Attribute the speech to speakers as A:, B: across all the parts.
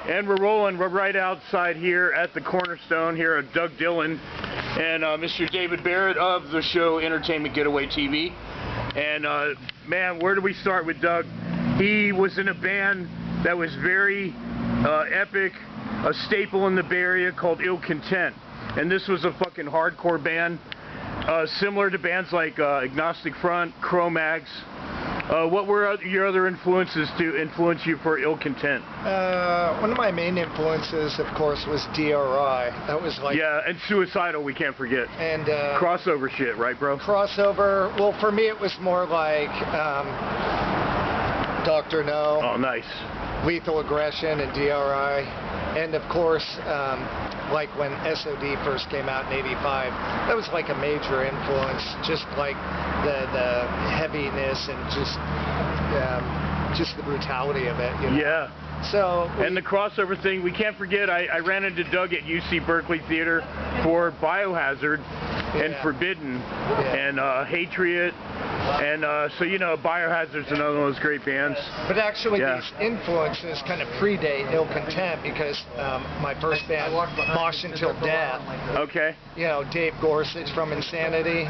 A: And we're rolling. We're right outside here at the Cornerstone here at Doug Dillon and Mr. David Barrett of the show Entertainment Getaway TV. And man, where do we start with Doug? He was in a band that was very epic, a staple in the Bay Area called Ill Content. And this was a fucking hardcore band, similar to bands like Agnostic Front, Cro-Mags. What were your other influences to influence you for Ill Content?
B: One of my main influences, of course, was DRI. That was like...
A: Yeah, and Suicidal, we can't forget.
B: And
A: crossover shit, right, bro?
B: Crossover. Well, for me, it was more like Dr. No.
A: Oh, nice.
B: Lethal Aggression and DRI. And, of course, like when SOD first came out in '85, that was like a major influence, just like the heaviness and just the brutality of it. You know?
A: Yeah.
B: So
A: and the crossover thing, we can't forget, I ran into Doug at UC Berkeley Theater for Biohazard and Forbidden and Hatred. And so, you know, Biohazard's another one of those great bands.
B: But actually, these influences kind of predate Ill Content because my first band, Mosh Until Death.
A: Okay.
B: You know, Dave Gorsuch from Insanity.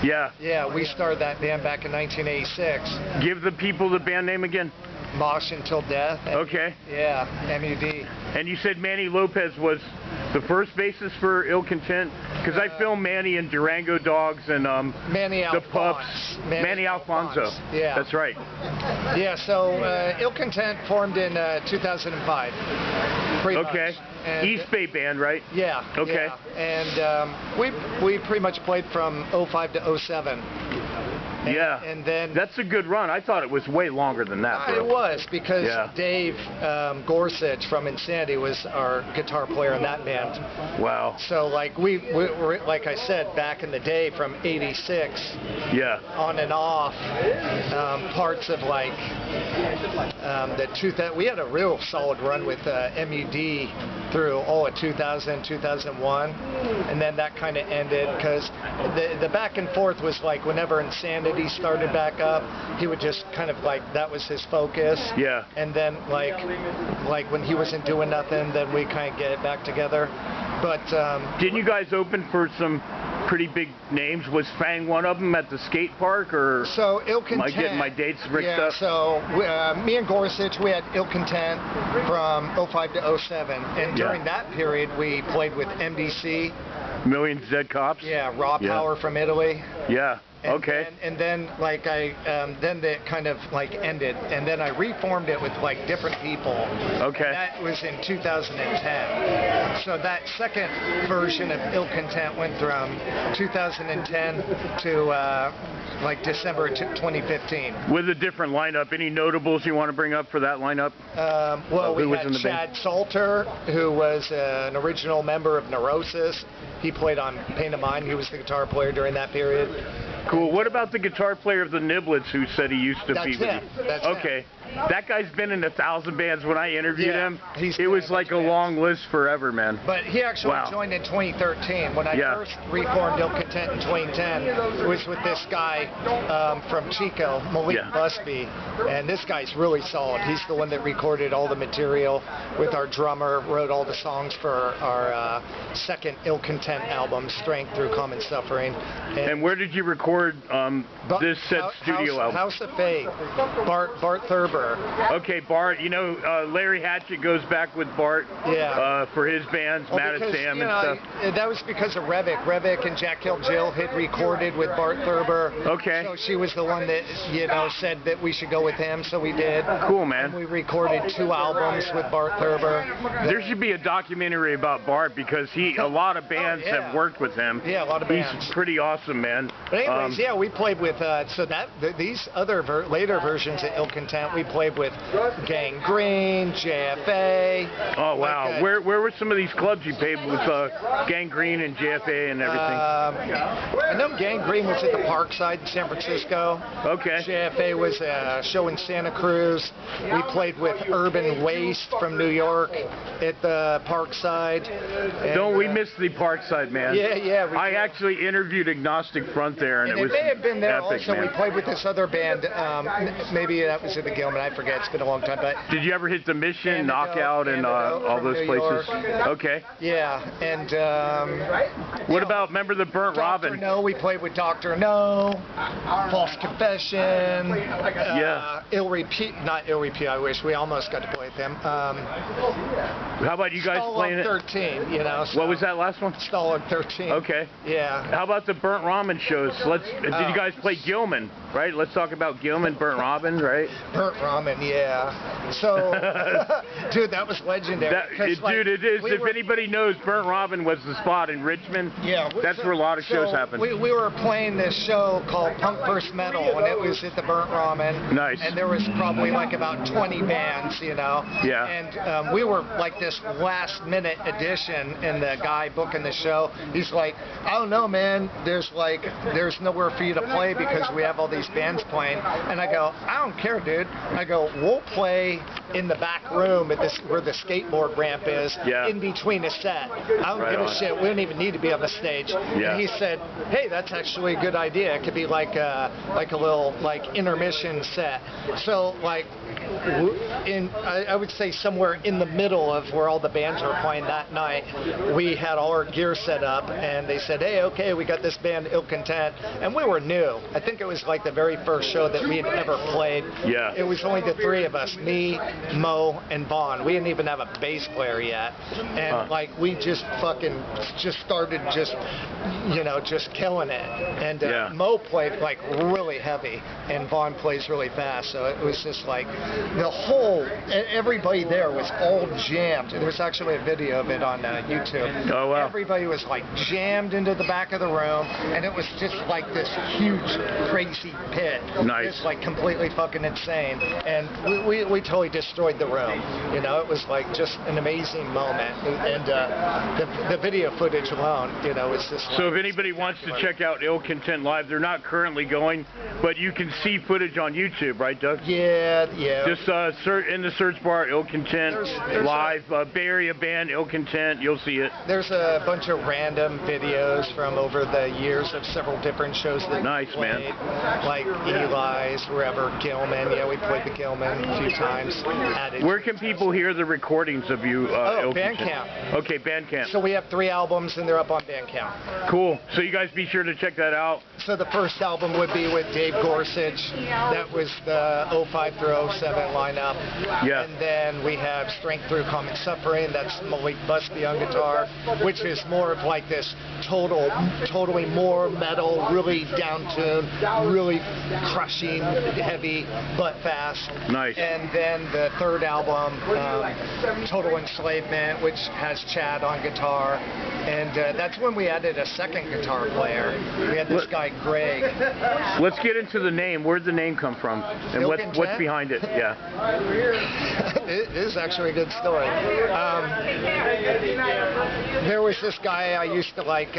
A: Yeah.
B: Yeah, we started that band back in 1986.
A: Give the people the band name again.
B: Mosh Until Death.
A: Okay.
B: Yeah, MUD.
A: And you said Manny Lopez was the first bassist for Ill Content? Because I filmed Manny and Durango Dogs and the Pups. Manny Alfonso.
B: Yeah.
A: That's right.
B: Yeah, so Ill Content formed in 2005. Pretty much. And
A: East Bay band, right?
B: Yeah.
A: Okay.
B: Yeah. And we pretty much played from 05 to 07. And then
A: that's a good run. I thought it was way longer than that.
B: It was because Dave Gorsuch from Insanity was our guitar player in that band.
A: Wow.
B: So like we were, like I said, back in the day from '86.
A: Yeah.
B: On and off, parts of like we had a real solid run with MUD through all of 2000, 2001, and then that kind of ended because the back and forth was like whenever Insanity started back up, he would just kind of like, that was his focus.
A: Yeah.
B: And then like when he wasn't doing nothing, then we kind of get it back together. But
A: didn't you guys open for some pretty big names? Was Fang one of them at the skate park, or
B: so Ill Content?
A: Am I getting my dates mixed up?
B: So me and Gorsuch, we had Ill Content from 05 to 07, and during that period we played with MDC,
A: Millions Dead Cops.
B: Yeah, Raw Power from Italy.
A: Yeah.
B: And then like then it kind of like ended, and then I reformed it with like different people.
A: Okay.
B: And that was in 2010. So that second version of Ill Content went from 2010 to like December 2015.
A: With a different lineup. Any notables you want to bring up for that lineup?
B: Well, we had Chad Salter, who was an original member of Neurosis. He played on Pain of Mind. He was the guitar player during that period.
A: Cool. What about the guitar player of the Niblets who said he used to be with you?
B: That's
A: okay. That guy's been in 1,000 bands. When I interviewed him, it was like a long list forever, man.
B: But he actually joined in 2013. When I first reformed Ill Content in 2010, it was with this guy from Chico, Malik Busby. And this guy's really solid. He's the one that recorded all the material with our drummer, wrote all the songs for our second Ill Content album, Strength Through Common Suffering.
A: And where did you record this said studio album?
B: House of Faith, Bart Thurber.
A: Okay, Bart. You know, Larry Hatchett goes back with Bart for his bands, Matt and Sam and stuff.
B: That was because of Revic. Revic and Jack Hill Jill had recorded with Bart Thurber.
A: Okay.
B: So she was the one that, you know, said that we should go with him, so we did.
A: Cool, man.
B: And we recorded 2 albums with Bart Thurber.
A: There should be a documentary about Bart because a lot of bands have worked with him.
B: Yeah, a lot of bands.
A: He's pretty awesome, man.
B: But anyways, we played with, these other later versions of Ill Content, we played with Gangrene, JFA.
A: Oh, wow. Where were some of these clubs you played with Gangrene and JFA and everything?
B: I know Gangrene was at the Parkside in San Francisco.
A: Okay.
B: JFA was a show in Santa Cruz. We played with Urban Waste from New York at the Parkside.
A: Don't we miss the Parkside, man?
B: Yeah.
A: I actually interviewed Agnostic Front there, and it was
B: may have been there
A: epic,
B: also.
A: Man.
B: We played with this other band. Maybe that was at the Gilman. I forget. It's been a long time. But
A: did you ever hit the Mission, Knockout, and all those places? Okay.
B: Yeah, and
A: what about, remember the Burnt Robin?
B: Dr. No, we played with Dr. No, False Confession, Ill Repeat, not Ill Repeat, I wish. We almost got to play with them.
A: How about you guys playing it?
B: 13, you know.
A: What was that last one?
B: Stalin 13.
A: Okay.
B: Yeah.
A: How about the Burnt Robin shows? Did you guys play Gilman, right? Let's talk about Gilman, Burnt Robin, right?
B: Burnt Robin, yeah. So, dude, that was legendary.
A: Dude, it is. If anybody knows, Burnt Robin was the spot in Richmond.
B: Yeah.
A: That's where a lot of shows happen.
B: We were playing this show called Punk vs. Metal, and it was at the Burnt Robin.
A: Nice.
B: And there was probably like about 20 bands, you know.
A: Yeah.
B: And we were like this last-minute addition, and the guy booking the show, he's like, I don't know, man. There's nowhere for you to play because we have all these bands playing. And I go, I don't care, dude. I go, we'll play in the back room at where the skateboard ramp is, in between a set. I don't give a shit. We don't even need to be on the stage.
A: Yeah.
B: And he said, hey, that's actually a good idea. It could be like a little intermission set. So like I would say somewhere in the middle of where all the bands were playing that night, we had all our gear set up, and they said, hey, okay, we got this band, Ill Content, and we were new. I think it was like the very first show that we had ever played.
A: Yeah.
B: It was only the three of us, me, Mo, and Vaughn. We didn't even have a bass player yet, and like we just started just killing it. And Mo played like really heavy, and Vaughn plays really fast, so it was just like everybody there was all jammed. There was actually a video of it on YouTube.
A: Oh, wow.
B: Everybody was like jammed into the back of the room, and it was just like this huge, crazy pit.
A: Nice.
B: Just like completely fucking insane. And we totally destroyed the room. You know, it was like just an amazing moment. And the video footage alone, you know, was just.
A: So if anybody wants to check out Ill Content live, they're not currently going, but you can see footage on YouTube, right, Doug?
B: Yeah.
A: Just in the search bar, Ill Content live, Bay Area band, Ill Content, you'll see it.
B: There's a bunch of random videos from over the years of several different shows that we played, like Eli's, wherever, Gilman. Yeah, we played the Gilman a few times.
A: Where can people hear the recordings of you?
B: Bandcamp.
A: Okay, Bandcamp.
B: So we have 3 albums, and they're up on Bandcamp.
A: Cool. So you guys be sure to check that out.
B: So the first album would be with Dave Gorsuch. That was the 05 through 07 lineup.
A: Yeah.
B: And then we have Strength Through Common Suffering. That's Malik Busby on guitar, which is more of like this totally more metal, really down-tuned, really crushing, heavy, but fast.
A: Nice.
B: And then the third album, Total Enslavement, which has Chad on guitar. And that's when we added a second guitar player. We had this guy, Greg.
A: Let's get into the name. Where'd the name come from? And what's behind it? Yeah.
B: It is actually a good story. There was this guy I used to like.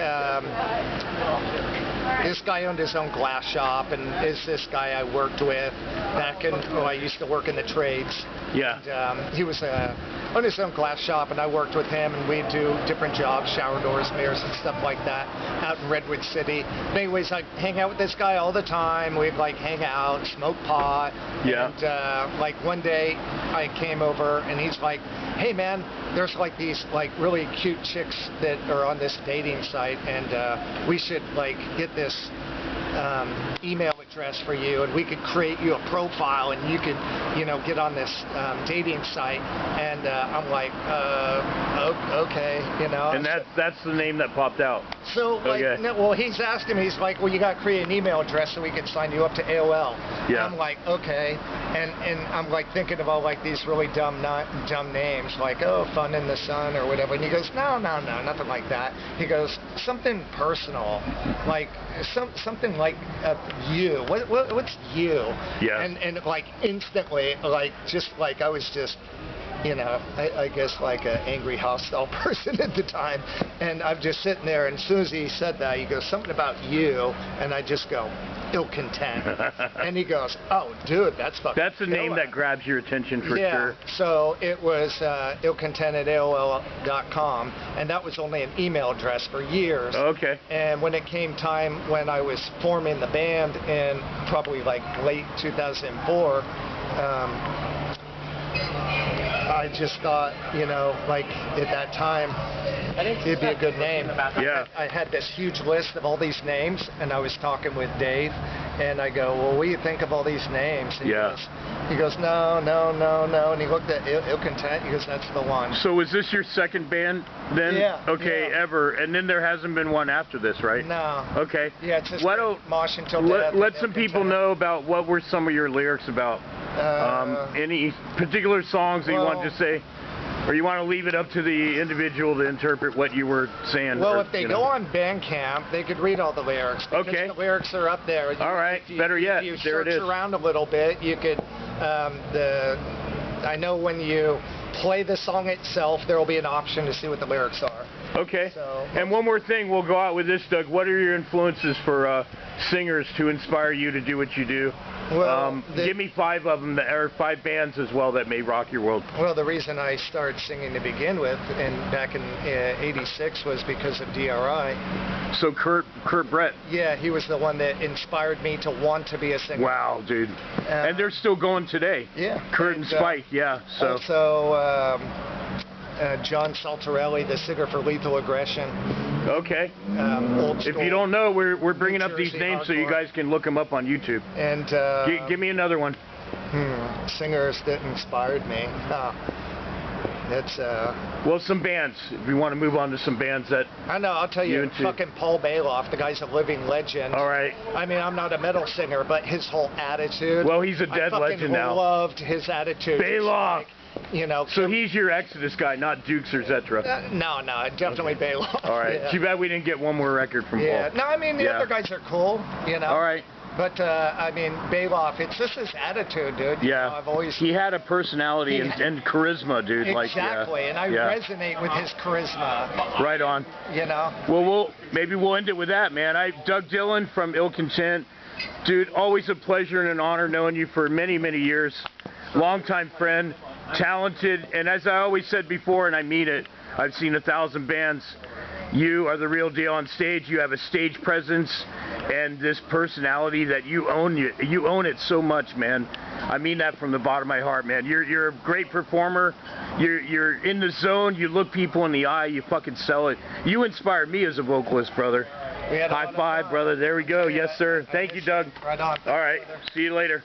B: This guy owned his own glass shop, and is this guy I worked with back in. I used to work in the trades.
A: Yeah.
B: And, he was owned his own glass shop, and I worked with him, and we'd do different jobs, shower doors, mirrors, and stuff like that, out in Redwood City. But anyways, I'd hang out with this guy all the time. We'd like hang out, smoke pot.
A: Yeah.
B: And like one day, I came over, and he's like, "Hey man, there's like these like really cute chicks that are on this dating site, and we should like get this email address for you, and we could create you a profile, and you could, get on this dating site." And I'm like, okay, And
A: that's the name that popped out.
B: So, well, he's asking me, he's like, well, you got to create an email address so we can sign you up to AOL.
A: Yeah.
B: And I'm like, okay. And I'm like thinking about like these really dumb names, like, oh, Fun in the Sun or whatever. And he goes, no, nothing like that. He goes, something personal, like something like you. What's you?
A: Yeah.
B: And like instantly, like just like I was just. I guess like an angry, hostile person at the time. And I'm just sitting there, and as soon as he said that, he goes, something about you, and I just go, Ill Content. And he goes, oh, dude, that's fucking
A: That's the name that grabs your attention for sure.
B: So it was illcontent@AOL.com, and that was only an email address for years.
A: Okay.
B: And when it came time when I was forming the band in probably like late 2004, I just thought, you know, like at that time, it'd be a good name.
A: Yeah.
B: I had this huge list of all these names, and I was talking with Dave, and I go, well, what do you think of all these names? And he goes, no, and he looked at Ill Content, he goes, that's the one.
A: So was this your second band then?
B: Yeah.
A: Okay,
B: yeah.
A: Ever, and then there hasn't been one after this, right?
B: No.
A: Okay.
B: Yeah, it's just Mosh Until Death.
A: Let some people know about what were some of your lyrics about. Any particular songs that you want to say? Or you want to leave it up to the individual to interpret what you were saying?
B: Well,
A: or,
B: if they go on Bandcamp, they could read all the lyrics.
A: Okay.
B: The lyrics are up there.
A: All right. Better yet,
B: if you
A: there it is.
B: search around a little bit, you could. I know when you play the song itself, there will be an option to see what the lyrics are.
A: Okay.
B: So,
A: and one more thing, we'll go out with this, Doug. What are your influences for singers to inspire you to do what you do?
B: Well,
A: give me 5 of them, or 5 bands as well that may rock your world.
B: Well, the reason I started singing to begin with, and back in '86, was because of DRI.
A: So Kurt Brett.
B: Yeah, he was the one that inspired me to want to be a singer.
A: Wow, dude. And they're still going today.
B: Yeah.
A: Kurt and Spike, yeah. So.
B: Also, John Saltarelli, the singer for Lethal Aggression.
A: Okay.
B: Old
A: if you don't know, we're bringing
B: New
A: up these
B: Jersey
A: names
B: hardcore.
A: so you guys can look them up on YouTube.
B: And
A: give me another one.
B: Singers that inspired me. It's
A: well, some bands. If you want to move on to some bands that
B: I know. I'll tell you, fucking Paul Bailoff. The guy's a living legend.
A: All right.
B: I mean, I'm not a metal singer, but his whole attitude.
A: Well, he's a dead legend now.
B: I loved his attitude.
A: Bailoff.
B: Like, you know.
A: So he's your Exodus guy, not Dukes or Zetra.
B: No, definitely Bailoff.
A: All right.
B: Yeah.
A: Too bad we didn't get one more record from
B: Yeah.
A: Paul.
B: No, I mean the other guys are cool. You know.
A: All right.
B: But I mean, Bailoff, it's just his attitude, dude.
A: Yeah.
B: You know, I've always.
A: He had a personality and charisma, dude.
B: Exactly, and I resonate with his charisma.
A: Right on.
B: You know.
A: Well, maybe we'll end it with that, man. Doug Dillon from Ill Content. Dude, always a pleasure and an honor knowing you for many, many years. Longtime friend, talented, and as I always said before, and I mean it, I've seen 1,000 bands. You are the real deal on stage. You have a stage presence and this personality that you own. You own it so much, man. I mean that from the bottom of my heart, man. You're a great performer. You're in the zone. You look people in the eye. You fucking sell it. You inspire me as a vocalist, brother. High five, brother. There we go. Yes, sir. Thank you, Doug.
B: Right on.
A: All right. See you later.